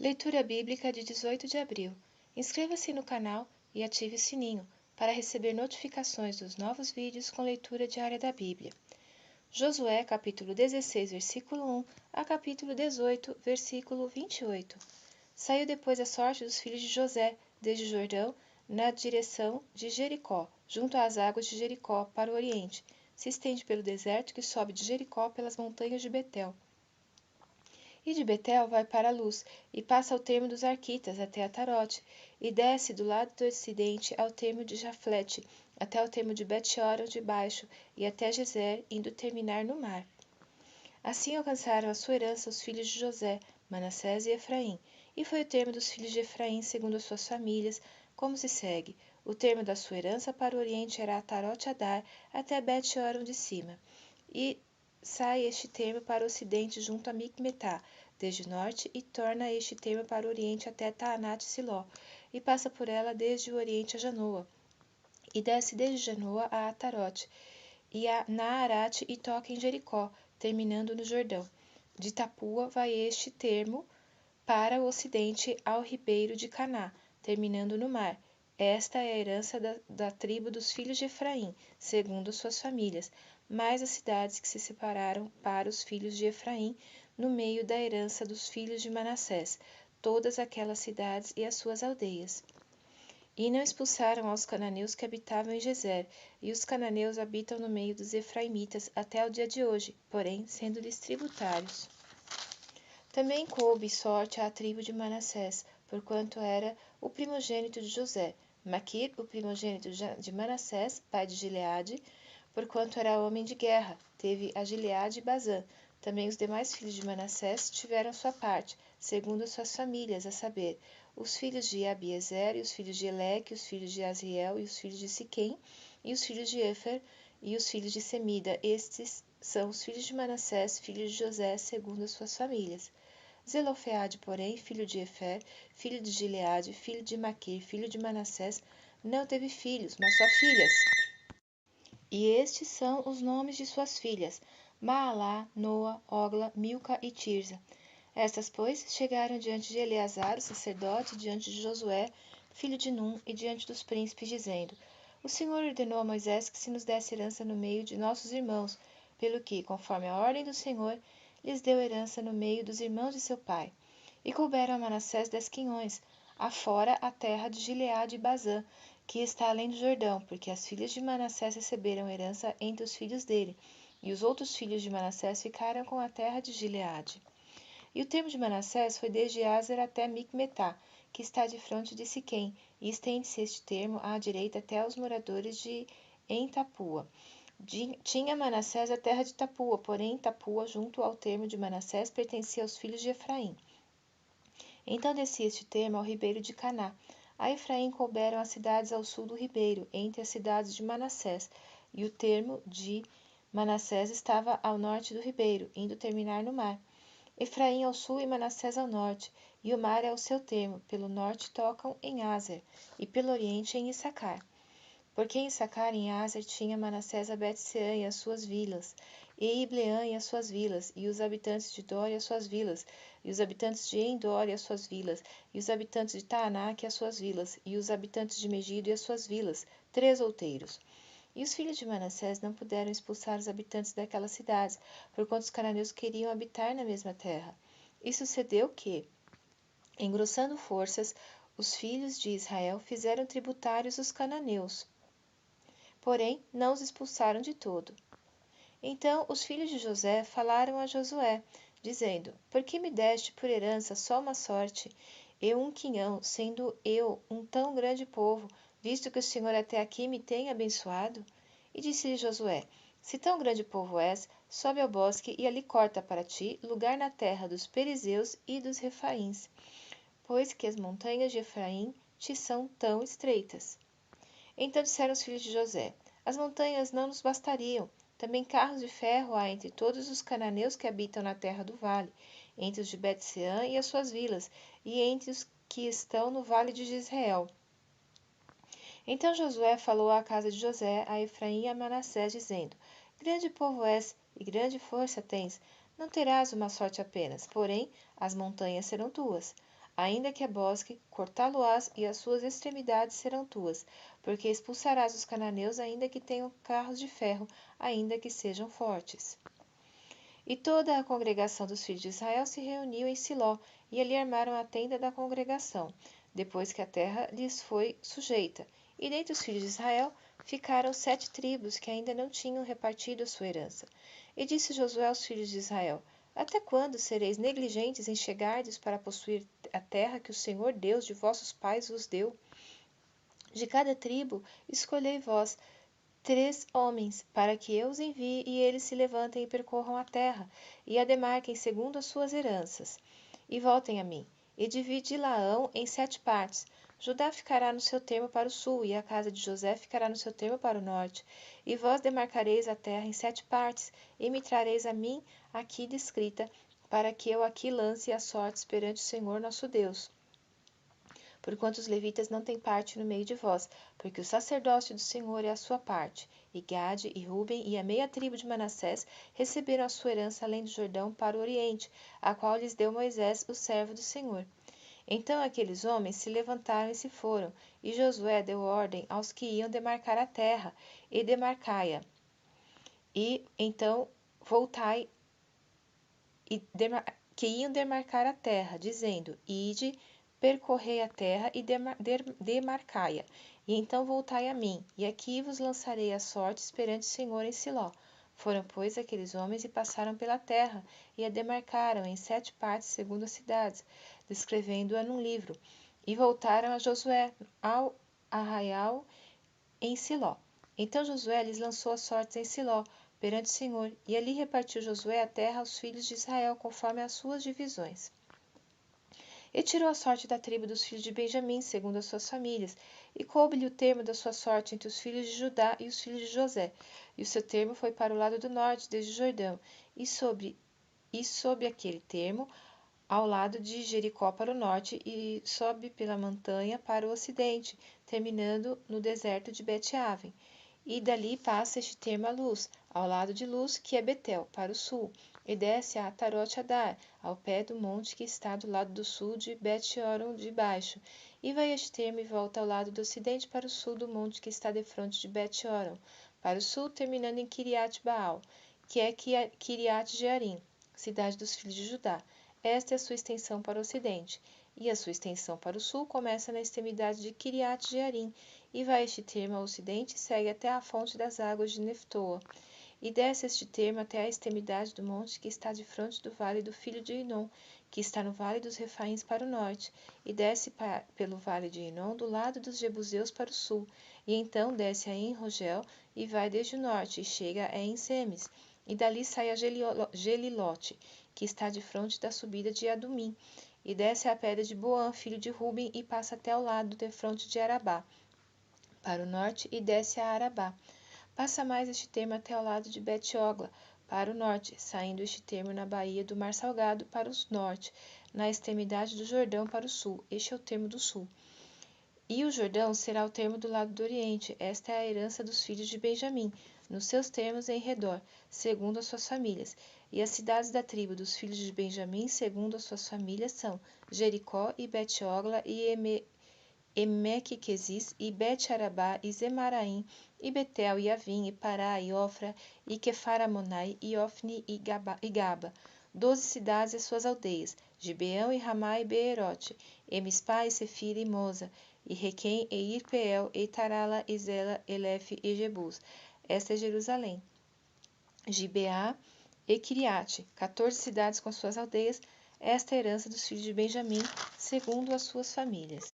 Leitura Bíblica de 18 de abril. Inscreva-se no canal e ative o sininho para receber notificações dos novos vídeos com leitura diária da Bíblia. Josué, capítulo 16, versículo 1 a capítulo 18, versículo 28. Saiu depois a sorte dos filhos de José, desde o Jordão, na direção de Jericó, junto às águas de Jericó, para o oriente. Se estende pelo deserto que sobe de Jericó pelas montanhas de Betel. E de Betel vai para Luz, e passa ao termo dos Arquitas, até Atarote, e desce do lado do ocidente ao termo de Jaflete, até ao termo de Bet-horon de baixo, e até Gezer, indo terminar no mar. Assim alcançaram a sua herança os filhos de José, Manassés e Efraim, e foi o termo dos filhos de Efraim segundo as suas famílias, como se segue. O termo da sua herança para o oriente era Atarote-Adar, até Bet-horon de cima, e sai este termo para o ocidente junto a Micmetá, desde o norte, e torna este termo para o oriente até Taanate-Siló, e passa por ela desde o oriente a Janoa, e desce desde Janoa a Atarote, e a Naarate e toca em Jericó, terminando no Jordão. De Tapua vai este termo para o ocidente ao ribeiro de Caná, terminando no mar. Esta é a herança da tribo dos filhos de Efraim, segundo suas famílias, mais as cidades que se separaram para os filhos de Efraim, no meio da herança dos filhos de Manassés, todas aquelas cidades e as suas aldeias. E não expulsaram aos cananeus que habitavam em Gezer, e os cananeus habitam no meio dos efraimitas até o dia de hoje, porém sendo-lhes tributários. Também coube sorte à tribo de Manassés, porquanto era o primogênito de José. Maquir, o primogênito de Manassés, pai de Gileade, porquanto era homem de guerra, teve a Gileade e Bazã. Também os demais filhos de Manassés tiveram sua parte, segundo as suas famílias, a saber, os filhos de Abiezer, e os filhos de Eleque, os filhos de Asriel, e os filhos de Siquém, e os filhos de Efer, e os filhos de Semida. Estes são os filhos de Manassés, filhos de José, segundo as suas famílias. Zelofeade, porém, filho de Efer, filho de Gileade, filho de Maquir, filho de Manassés, não teve filhos, mas só filhas. E estes são os nomes de suas filhas: Maalá, Noa, Ogla, Milca e Tirza. Estas, pois, chegaram diante de Eleazar, o sacerdote, diante de Josué, filho de Num, e diante dos príncipes, dizendo: O Senhor ordenou a Moisés que se nos desse herança no meio de nossos irmãos, pelo que, conforme a ordem do Senhor, lhes deu herança no meio dos irmãos de seu pai. E couberam a Manassés 10 quinhões, afora a terra de Gileade e Bazã, que está além do Jordão, porque as filhas de Manassés receberam herança entre os filhos dele, e os outros filhos de Manassés ficaram com a terra de Gileade. E o termo de Manassés foi desde Azer até Micmetá, que está defronte de Siquém, e estende-se este termo à direita até aos moradores de Entapua. Tinha Manassés a terra de Tapua, porém Tapua, junto ao termo de Manassés, pertencia aos filhos de Efraim. Então descia este termo ao ribeiro de Caná. A Efraim couberam as cidades ao sul do ribeiro, entre as cidades de Manassés, e o termo de Manassés estava ao norte do ribeiro, indo terminar no mar. Efraim ao sul e Manassés ao norte, e o mar é o seu termo. Pelo norte tocam em Azer, e pelo oriente em Issacar. Porque em Issacar, em Azer, tinha Manassés a Bet-seã e as suas vilas, e Ibleã e as suas vilas, e os habitantes de Dor e as suas vilas, e os habitantes de Endor e as suas vilas, e os habitantes de Taanac e as suas vilas, e os habitantes de Megido e as suas vilas, 3 outeiros. E os filhos de Manassés não puderam expulsar os habitantes daquelas cidades, porquanto os cananeus queriam habitar na mesma terra. E sucedeu que, engrossando forças, os filhos de Israel fizeram tributários os cananeus, porém não os expulsaram de todo. Então os filhos de José falaram a Josué, dizendo: Por que me deste por herança só uma sorte, eu um quinhão, sendo eu um tão grande povo, visto que o Senhor até aqui me tem abençoado? E disse-lhe Josué: Se tão grande povo és, sobe ao bosque e ali corta para ti lugar na terra dos Perizeus e dos Refaíns, pois que as montanhas de Efraim te são tão estreitas. Então disseram os filhos de José: As montanhas não nos bastariam. Também carros de ferro há entre todos os cananeus que habitam na terra do vale, entre os de Bet-seã e as suas vilas, e entre os que estão no vale de Jezreel. Então Josué falou à casa de José, a Efraim e a Manassés, dizendo: Grande povo és, e grande força tens. Não terás uma sorte apenas, porém as montanhas serão tuas. ainda que é bosque, cortá-lo-ás e as suas extremidades serão tuas, porque expulsarás os cananeus, ainda que tenham carros de ferro, ainda que sejam fortes. E toda a congregação dos filhos de Israel se reuniu em Siló, e ali armaram a tenda da congregação, depois que a terra lhes foi sujeita. E dentre os filhos de Israel ficaram 7 tribos que ainda não tinham repartido a sua herança. E disse Josué aos filhos de Israel: Até quando sereis negligentes em chegardes para possuir a terra que o Senhor Deus de vossos pais vos deu? De cada tribo escolhei vós 3 homens, para que eu os envie e eles se levantem e percorram a terra, e a demarquem segundo as suas heranças. E voltem a mim, e dividi-la-ão em 7 partes. Judá ficará no seu termo para o sul, e a casa de José ficará no seu termo para o norte. E vós demarcareis a terra em 7 partes, e me trareis a mim aqui descrita, para que eu aqui lance as sortes perante o Senhor nosso Deus. Porquanto os levitas não têm parte no meio de vós, porque o sacerdócio do Senhor é a sua parte. E Gade e Ruben e a meia tribo de Manassés receberam a sua herança além do Jordão para o oriente, a qual lhes deu Moisés, o servo do Senhor. Então aqueles homens se levantaram e se foram, e Josué deu ordem aos que iam demarcar a terra, e demarcai-a. E então voltai que iam demarcar a terra, dizendo: Ide, percorrei a terra e demarcai-a, e então voltai a mim, e aqui vos lançarei as sortes perante o Senhor em Siló. Foram, pois, aqueles homens e passaram pela terra, e a demarcaram em 7 partes segundo as cidades, descrevendo-a num livro. E voltaram a Josué ao arraial em Siló. Então Josué lhes lançou as sortes em Siló, perante o Senhor, e ali repartiu Josué a terra aos filhos de Israel, conforme as suas divisões. E tirou a sorte da tribo dos filhos de Benjamim, segundo as suas famílias, e coube-lhe o termo da sua sorte entre os filhos de Judá e os filhos de José. E o seu termo foi para o lado do norte, desde o Jordão, e sob aquele termo, ao lado de Jericó para o norte, e sobe pela montanha para o ocidente, terminando no deserto de Bet-Aven. E dali passa este termo a Luz, ao lado de Luz, que é Betel, para o sul, e desce a Atarot-Adar, ao pé do monte que está do lado do sul de Bet-Horon de baixo, e vai este termo e volta ao lado do ocidente para o sul do monte que está defronte de Bet-Horon, para o sul, terminando em Kiriat-Baal, que é Kiriat-Jearim, cidade dos filhos de Judá. Esta é a sua extensão para o ocidente, e a sua extensão para o sul começa na extremidade de Kiriat-Jearim, e vai este termo ao ocidente e segue até a fonte das águas de Neftoa, e desce este termo até a extremidade do monte que está defronte do vale do filho de Inom, que está no vale dos Refaíns para o norte, e desce pelo vale de Inom do lado dos Jebuseus para o sul, e então desce a En-Rogel e vai desde o norte e chega a En-Semes, e dali sai a Gelilote, que está defronte da subida de Adumim, e desce a pedra de Boã, filho de Ruben, e passa até ao lado defronte de Arabá, para o norte, e desce a Arabá. Passa mais este termo até ao lado de Bet-Ogla, para o norte, saindo este termo na baía do Mar Salgado para o norte, na extremidade do Jordão para o sul. Este é o termo do sul. E o Jordão será o termo do lado do oriente. Esta é a herança dos filhos de Benjamim, nos seus termos em redor, segundo as suas famílias. E as cidades da tribo dos filhos de Benjamim, segundo as suas famílias, são Jericó e Bet-Ogla e Emeque-Quezis, e Bet-Arabá, e Zemaraim, e Betel, e Avim, e Pará, e Ofra, e Quefaramonai, e Ofni, e Gaba. 12 cidades e suas aldeias, Gibeão, e Ramá, e Beerote, e Mispá, e Sefira, e Moza, e Requém, e Irpeel, e Tarala, e Zela, Elefe, e Jebus. Esta é Jerusalém. Gibeá e Kiriate, 14 cidades com suas aldeias. Esta é a herança dos filhos de Benjamim, segundo as suas famílias.